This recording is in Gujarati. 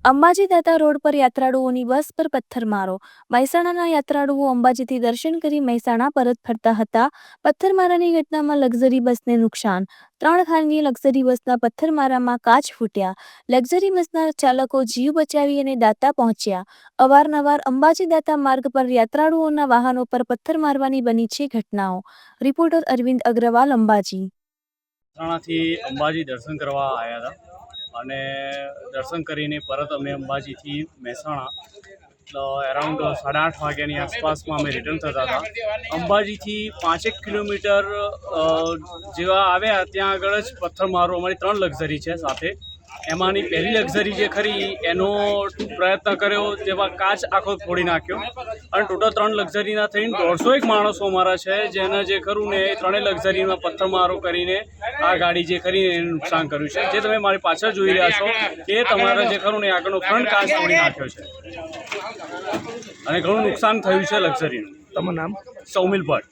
અંબાજી દાતા રોડ પર યાત્રાળુઓની બસ પર પથ્થરમારો। મહેસાણાના યાત્રાળુઓ અંબાજીથી દર્શન કરી મહેસાણા પરત ફરતા હતા। પથ્થરમારાની ઘટનામાં લક્ઝરી બસને નુકસાન। 3 ખાનગી લક્ઝરી બસના પથ્થરમારામાં કાચ ફૂટ્યા। લક્ઝરી બસના ચાલકો જીવ બચાવી અને દાતા પહોંચ્યા। અવારનવાર અંબાજી દાતા માર્ગ પર યાત્રાળુઓના વાહનો પર પથ્થર મારવાની બની છે ઘટનાઓ। રિપોર્ટર અરવિંદ અગ્રવાલ, અંબાજી। મહેસાણાથી અંબાજી દર્શન કરવા આવ્યા હતા અને દર્શન કરીને પરત અમે અંબાજીથી મહેસાણા અરાઉન્ડ 8:30 વાગ્યાની આસપાસમાં અમે રિટર્ન થતા હતા। અંબાજીથી 5 કિલોમીટર જેવા આવ્યા ત્યાં આગળ જ પથ્થરમારો। અમારી 3 લક્ઝરી છે સાથે, એમાંની પહેલી લક્ઝરી જે ખરી એનો પ્રયત્ન કર્યો જેમાં કાચ આખો ફોડી નાખ્યો અને ટોટલ 3 લક્ઝરીના થઈને 150 માણસો અમારા છે જેને જે ખરું ને એ 3 લક્ઝરીમાં પથ્થરમારો કરીને આ ગાડી જે ખરી એને નુકસાન કર્યું છે। જે તમે મારી પાછળ જોઈ રહ્યા છો એ તમારા જે ખરું ને આગળનો ફ્રન્ટ કાચ ફોડી નાખ્યો છે અને ઘણું નુકસાન થયું છે લક્ઝરીનું। તમારું નામ? સૌમિલ ભટ્ટ।